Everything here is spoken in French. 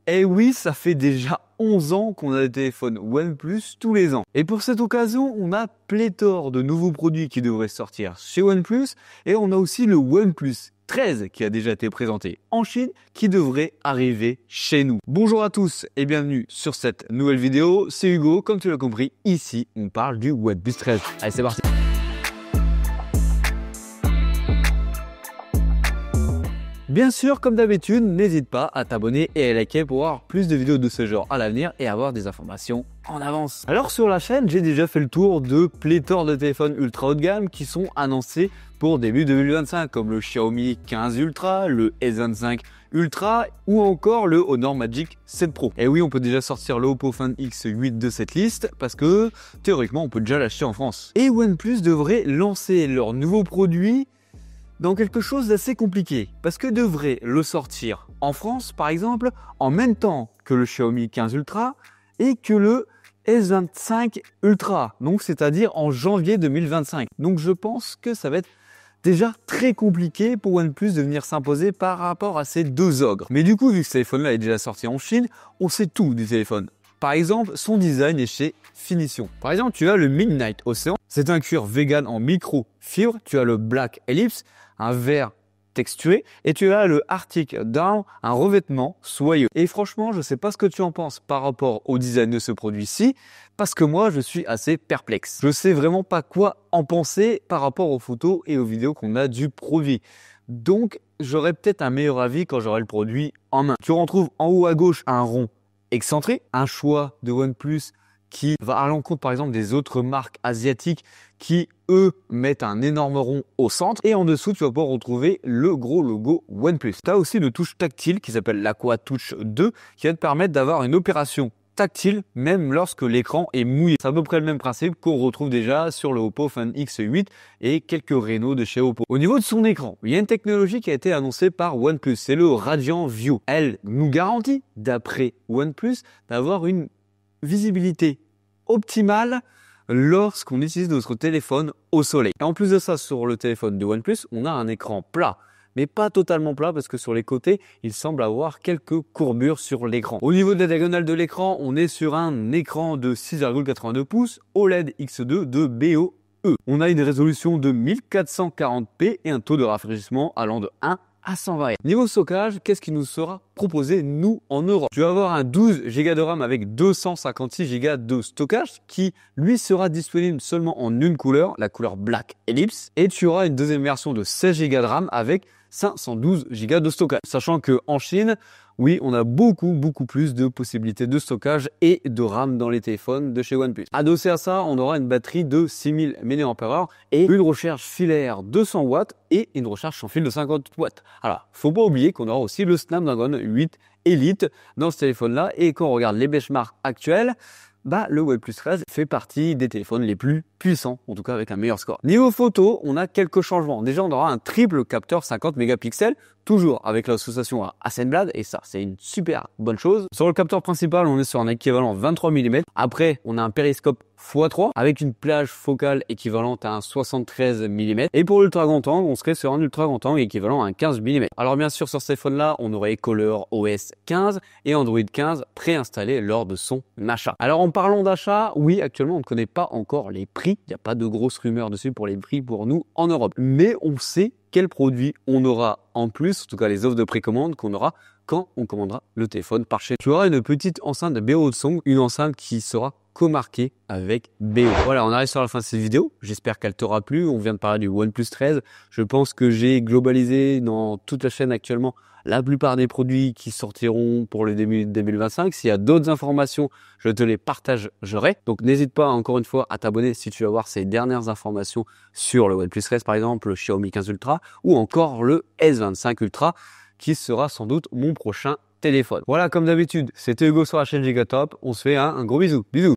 Eh oui, ça fait déjà 11 ans qu'on a des téléphones OnePlus tous les ans. Et pour cette occasion, on a pléthore de nouveaux produits qui devraient sortir chez OnePlus. Et on a aussi le OnePlus 13 qui a déjà été présenté en Chine qui devrait arriver chez nous. Bonjour à tous et bienvenue sur cette nouvelle vidéo. C'est Hugo, comme tu l'as compris, ici on parle du OnePlus 13. Allez, c'est parti. Bien sûr, comme d'habitude, n'hésite pas à t'abonner et à liker pour avoir plus de vidéos de ce genre à l'avenir et avoir des informations en avance. Alors sur la chaîne, j'ai déjà fait le tour de pléthore de téléphones ultra haut de gamme qui sont annoncés pour début 2025, comme le Xiaomi 15 Ultra, le S25 Ultra ou encore le Honor Magic 7 Pro. Et oui, on peut déjà sortir le Oppo Find X8 de cette liste parce que théoriquement, on peut déjà l'acheter en France. Et OnePlus devrait lancer leur nouveau produit dans quelque chose d'assez compliqué, parce que devrait le sortir en France, par exemple, en même temps que le Xiaomi 15 Ultra et que le S25 Ultra, donc c'est-à-dire en janvier 2025. Donc je pense que ça va être déjà très compliqué pour OnePlus de venir s'imposer par rapport à ces deux ogres. Mais du coup, vu que ce téléphone-là est déjà sorti en Chine, on sait tout du téléphone. Par exemple, son design est chez Finition. Par exemple, tu as le Midnight Ocean, c'est un cuir vegan en microfibre. Tu as le Black Ellipse, un vert texturé, et tu as le Arctic Down, un revêtement soyeux. Et franchement, je ne sais pas ce que tu en penses par rapport au design de ce produit-ci, parce que moi, je suis assez perplexe. Je ne sais vraiment pas quoi en penser par rapport aux photos et aux vidéos qu'on a du produit. Donc, j'aurai peut-être un meilleur avis quand j'aurai le produit en main. Tu retrouves en haut à gauche un rond excentré, un choix de OnePlus qui va à l'encontre par exemple des autres marques asiatiques qui eux mettent un énorme rond au centre, et en dessous tu vas pouvoir retrouver le gros logo OnePlus. Tu as aussi une touche tactile qui s'appelle l'Aqua Touch 2 qui va te permettre d'avoir une opération tactile même lorsque l'écran est mouillé. C'est à peu près le même principe qu'on retrouve déjà sur le Oppo Find X8 et quelques Reno de chez Oppo. Au niveau de son écran, il y a une technologie qui a été annoncée par OnePlus, c'est le Radiant View. Elle nous garantit, d'après OnePlus, d'avoir une visibilité optimale lorsqu'on utilise notre téléphone au soleil. Et en plus de ça, sur le téléphone de OnePlus, on a un écran plat, mais pas totalement plat parce que sur les côtés, il semble avoir quelques courbures sur l'écran. Au niveau de la diagonale de l'écran, on est sur un écran de 6,82 pouces OLED X2 de BOE. On a une résolution de 1440p et un taux de rafraîchissement allant de 1 à 120 Hz. Niveau stockage, qu'est-ce qui nous sera proposé nous en Europe? Tu vas avoir un 12 Go de RAM avec 256 Go de stockage qui lui sera disponible seulement en une couleur, la couleur Black Ellipse, et tu auras une deuxième version de 16 Go de RAM avec 512 Go de stockage. Sachant que en Chine, oui, on a beaucoup plus de possibilités de stockage et de RAM dans les téléphones de chez OnePlus. Adossé à ça, on aura une batterie de 6000 mAh et une recharge filaire de 100 watts et une recharge sans fil de 50 watts. Alors, faut pas oublier qu'on aura aussi le Snapdragon 8 Elite dans ce téléphone-là, et quand on regarde les benchmarks actuels, le OnePlus 13 fait partie des téléphones les plus puissants, en tout cas avec un meilleur score. Niveau photo, on a quelques changements. Déjà, on aura un triple capteur 50 mégapixels, toujours avec l'association à Hasselblad, et ça, c'est une super bonne chose. Sur le capteur principal, on est sur un équivalent 23 mm. Après, on a un périscope x3 avec une plage focale équivalente à un 73 mm. Et pour l'ultra grand angle, on serait sur un ultra grand angle équivalent à un 15 mm. Alors bien sûr, sur ce téléphone-là, on aurait Color OS 15 et Android 15 préinstallé lors de son achat. Alors en parlant d'achat, oui, actuellement, on ne connaît pas encore les prix. Il n'y a pas de grosses rumeurs dessus pour les prix pour nous en Europe. Mais on sait quel produit on aura en plus, en tout cas les offres de précommande qu'on aura quand on commandera le téléphone par chez. Tu auras une petite enceinte de BO Song, une enceinte qui sera comarquée avec BO. Voilà, on arrive sur la fin de cette vidéo. J'espère qu'elle t'aura plu. On vient de parler du OnePlus 13. Je pense que j'ai globalisé dans toute la chaîne actuellement la plupart des produits qui sortiront pour le début 2025. S'il y a d'autres informations, je te les partagerai. Donc n'hésite pas encore une fois à t'abonner si tu veux avoir ces dernières informations sur le OnePlus 13 par exemple, le Xiaomi 15 Ultra ou encore le S25 Ultra qui sera sans doute mon prochain téléphone. Voilà, comme d'habitude, c'était Hugo sur la chaîne Gigatop. On se fait un gros bisou. Bisous.